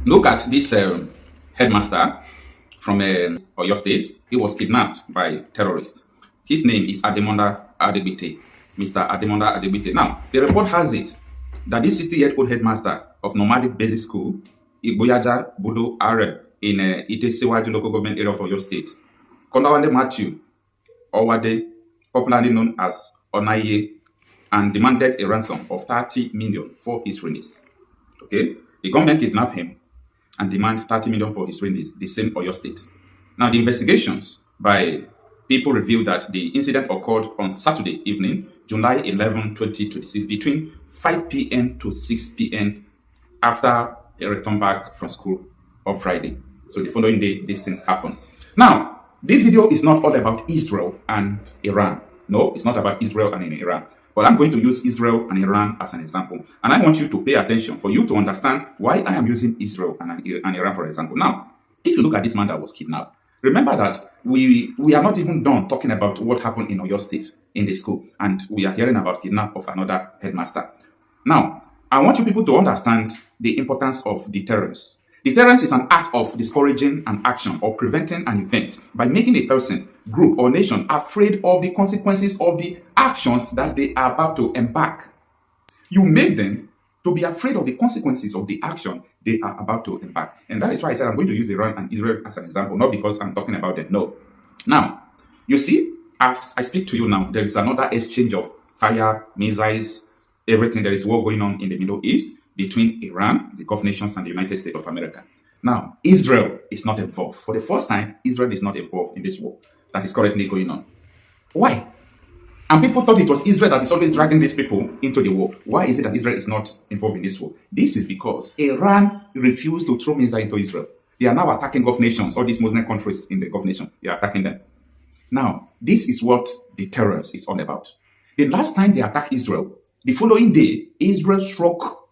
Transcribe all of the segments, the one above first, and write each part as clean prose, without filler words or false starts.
Look at this headmaster from Oyo State. He was kidnapped by terrorists. His name is Ademola Adegbite, Mr. Ademola Adegbite. Now, the report has it that this 60-year-old headmaster of Nomadic Basic School, Igboyaja Budo Are, in Itesiwaju local government area of Oyo State, Kolawale Matthew Owade, popularly known as Onaye, and demanded a ransom of 30 million for his release. Okay, the government kidnapped him and demand 30 million for his release, the same Oyo State. Now, the investigations by people revealed that the incident occurred on Saturday evening, July 11, 2026, between 5 p.m. to 6 p.m. after a return back from school on Friday. So the following day, this thing happened. Now, this video is not all about Israel and Iran. No, it's not about Israel and Iran. But I'm going to use Israel and Iran as an example. And I want you to pay attention for you to understand why I am using Israel and Iran for example. Now, if you look at this man that was kidnapped, remember that we are not even done talking about what happened in Oyo State in the school. And we are hearing about kidnap of another headmaster. Now, I want you people to understand the importance of deterrence. Deterrence is an act of discouraging an action or preventing an event by making a person, group, or nation afraid of the consequences of the actions that they are about to embark. You make them to be afraid of the consequences of the action they are about to embark. And that is why I said I'm going to use Iran and Israel as an example, not because I'm talking about them. No. Now, you see, as I speak to you now, there is another exchange of fire, missiles, everything. There is war going on in the Middle East between Iran, the Gulf nations, and the United States of America. Now, Israel is not involved. For the first time, Israel is not involved in this war that is currently going on. Why? And people thought it was Israel that is always dragging these people into the war. Why is it that Israel is not involved in this war? This is because Iran refused to throw missiles into Israel. They are now attacking Gulf nations, all these Muslim countries in the Gulf nation. They are attacking them. Now, this is what the terrorists is all about. The last time they attacked Israel, the following day, Israel struck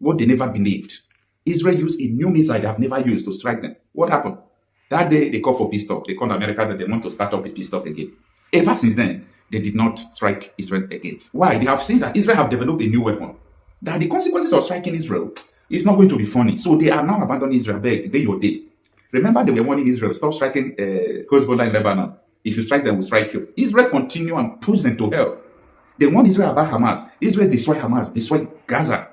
what they never believed. Israel used a new missile they have never used to strike them. What happened? That day, they called for peace talk. They called America that they want to start up a peace talk again. Ever since then, they did not strike Israel again. Why? They have seen that Israel have developed a new weapon. That the consequences of striking Israel is not going to be funny. So they are now abandoning Israel. Beg, day your day. Remember, they were warning Israel, stop striking Hezbollah in Lebanon. If you strike them, we'll strike you. Israel continue and push them to hell. They warn Israel about Hamas. Israel destroy Hamas, destroy Gaza.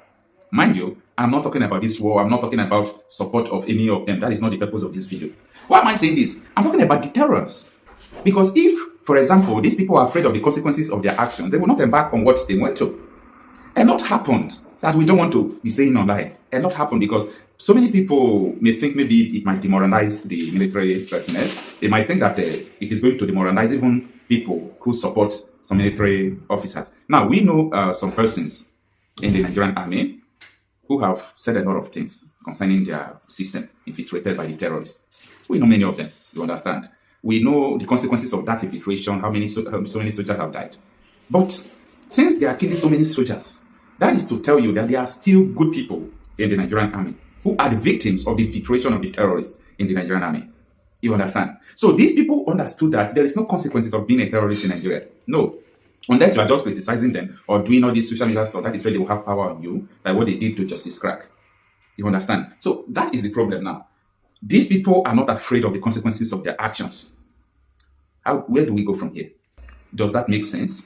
Mind you, I'm not talking about this war. I'm not talking about support of any of them. That is not the purpose of this video. Why am I saying this? I'm talking about deterrence. Because if, for example, these people are afraid of the consequences of their actions, they will not embark on what they went to. A lot happened that we don't want to be saying online. A lot happened because so many people may think maybe it might demoralize the military personnel. They might think that it is going to demoralize even people who support some military officers. Now, we know some persons in the Nigerian army who have said a lot of things concerning their system infiltrated by the terrorists. We know many of them, you understand. We know the consequences of that infiltration, how many so many soldiers have died. But since they are killing so many soldiers, that is to tell you that there are still good people in the Nigerian army who are the victims of the infiltration of the terrorists in the Nigerian army. You understand? So these people understood that there is no consequences of being a terrorist in Nigeria. No. Unless you are just criticizing them or doing all this social media stuff, that is where they will have power on you, like what they did to Justice Crack. You understand? So that is the problem now. These people are not afraid of the consequences of their actions. Where do we go from here? Does that make sense?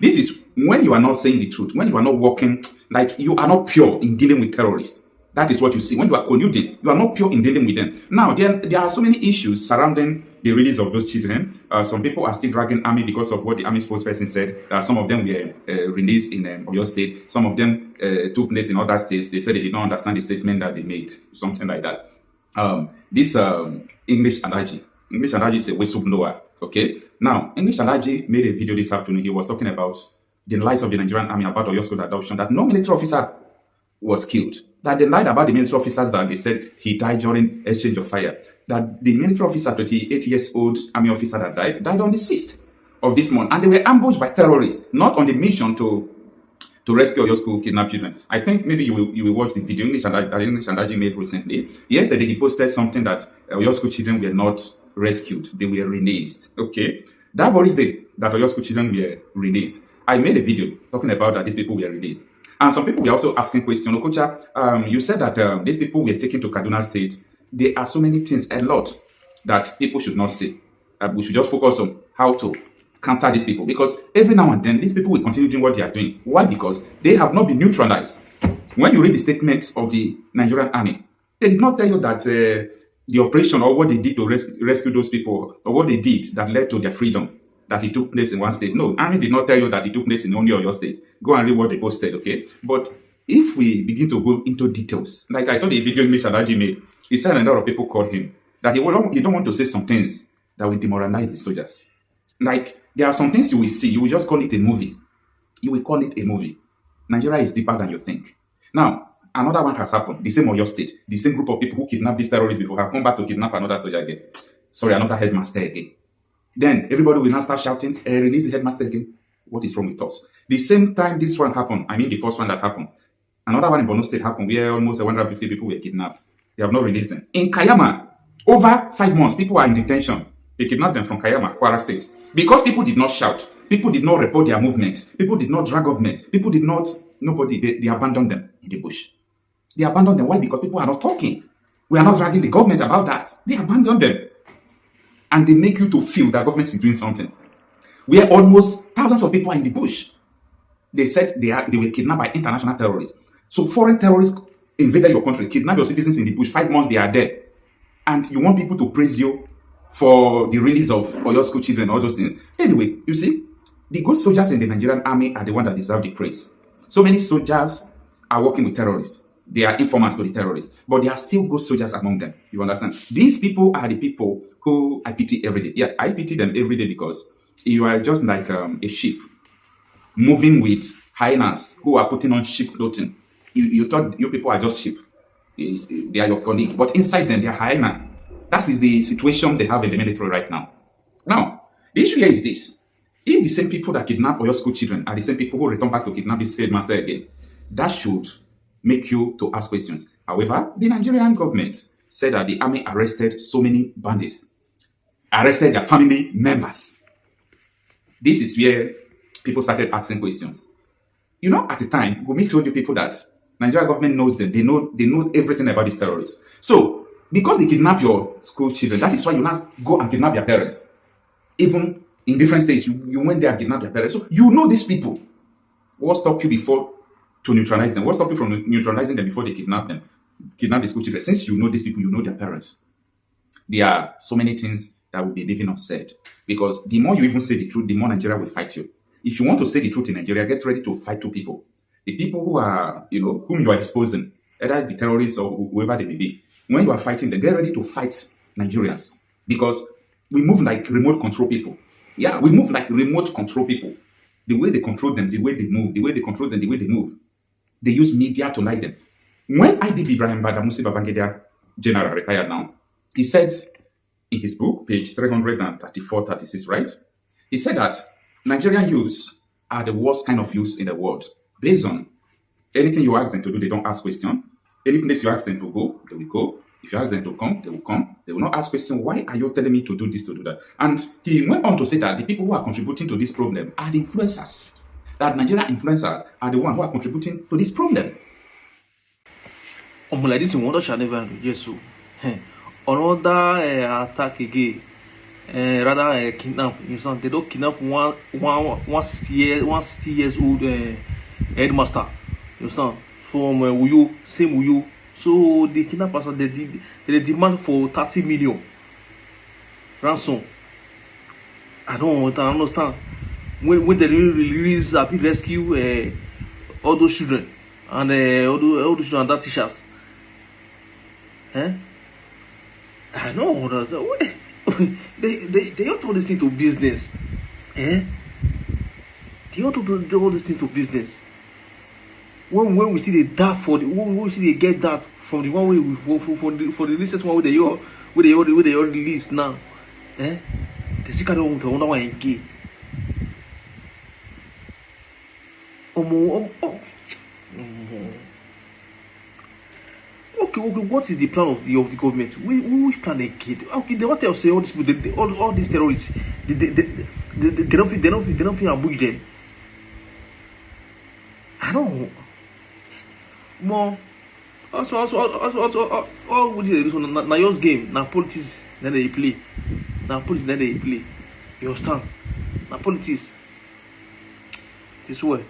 This is when you are not saying the truth, when you are not working, like you are not pure in dealing with terrorists. That is what you see. When you are colluding, you are not pure in dealing with them. Now, there are so many issues surrounding the release of those children. Some people are still dragging army because of what the army spokesperson said. Some of them were released in Oyo State. Some of them took place in other states. They said they did not understand the statement that they made, something like that. This English Alaji is a whistleblower. Okay. Now, English Alaji made a video this afternoon. He was talking about the lies of the Nigerian army about Oyo School adoption, that no military officer was killed. That they lied about the military officers, that they said he died during exchange of fire. That the military officer, 28 years old army officer that died on the 6th of this month. And they were ambushed by terrorists, not on the mission to rescue your school kidnapped children. I think maybe you will watch the video English Alaji made recently. Yesterday he posted something that your school children were not rescued. They were released. Okay. That very day that your school children were released, I made a video talking about that these people were released. And some people were also asking questions. Okocha, you said that these people were taken to Kaduna State. There are so many things, a lot, that people should not say. We should just focus on how to counter these people, because every now and then these people will continue doing what they are doing. Why? Because they have not been neutralized. When you read the statements of the Nigerian army, they did not tell you that the operation or what they did to rescue those people, or what they did that led to their freedom, that it took place in one state. No, army did not tell you that it took place in only your state. Go and read what they posted, okay? But if we begin to go into details, like I saw the video English Alaji made, he said a lot of people called him that he don't want to say some things that will demoralize the soldiers. Like, there are some things you will see, you will just call it a movie. You will call it a movie. Nigeria is deeper than you think. Now, another one has happened. The same on your state. The same group of people who kidnapped these terrorists before have come back to kidnap another soldier again. Sorry, another headmaster again. Then everybody will now start shouting, release the headmaster again. What is wrong with us? The same time this one happened, I mean the first one that happened, another one in Borno State happened where almost 150 people were kidnapped. They have not released them. In Kayama, over 5 months, people are in detention. They kidnapped them from Kayama, Kwara State. Because people did not shout, people did not report their movement, people did not drag government, people did not, they abandoned them in the bush. They abandoned them. Why? Because people are not talking. We are not dragging the government about that. They abandoned them. And they make you to feel that government is doing something. Where almost thousands of people are in the bush. They said they were kidnapped by international terrorists. So foreign terrorists invaded your country, kidnapped your citizens in the bush. 5 months they are there. And you want people to praise you for the release of your school children, all those things. Anyway, you see, the good soldiers in the Nigerian army are the ones that deserve the praise. So many soldiers are working with terrorists. They are informants to the terrorists, but there are still good soldiers among them. You understand? These people are the people who I pity every day. Yeah, I pity them every day because you are just like a sheep moving with hyenas who are putting on sheep clothing. You thought you people are just sheep. They are your colleague, but inside them they are hyena. That is the situation they have in the military right now. Now, the issue here is this. If the same people that kidnap your school children are the same people who return back to kidnap this headmaster again, that should make you to ask questions. However, the Nigerian government said that the army arrested so many bandits, arrested their family members. This is where people started asking questions. You know, at the time, Gumi told you people that Nigerian government knows them. They know everything about these terrorists. So, because they kidnap your school children, that is why you now go and kidnap their parents. Even in different states, you went there and kidnapped their parents. So, you know these people. What stopped you before to neutralize them? What stopped you from neutralizing them before they kidnap them? Kidnap the school children. Since you know these people, you know their parents. There are so many things that will be leaving unsaid. Because the more you even say the truth, the more Nigeria will fight you. If you want to say the truth in Nigeria, get ready to fight two people. The people who are, whom you are exposing, either the terrorists or whoever they may be. When you are fighting them, get ready to fight Nigerians. Because we move like remote control people. Yeah, we move like remote control people. The way they control them, the way they move, the way they control them, the way they move. They use media to lie them. When IBB Ibrahim Badamasi Babangida General retired now, he said in his book, page 334-36, right? He said that Nigerian youths are the worst kind of youths in the world. Based on anything you ask them to do, they don't ask questions. Any place you ask them to go, they will go. If you ask them to come, they will come. They will not ask questions, why are you telling me to do this, to do that? And he went on to say that the people who are contributing to this problem are the influencers. That Nigerian influencers are the ones who are contributing to this problem. Like this, in shall never do. Yes, so another attack again. Rather kidnap. You know, they don't kidnap 160 years old headmaster. You know, from Uyo, same Uyo. So the kidnappers they demand for 30 million ransom. I don't understand. When they release big rescue all those children and all those children and that teachers. I know that they ought to all this thing to business. They ought to do all this thing to business. When we see the that for the when we see they get that from the one way for the recent one where they all release now. They still can't wonder why I'm gay. Okay, what is the plan of the government? Which plan they get? Okay, they want to say all these people, all these terrorists, they don't feel ambush them. I don't know. More also all what they do so na yours game, na politics then they play. Na politics then they play. You understand? Na politics. This way.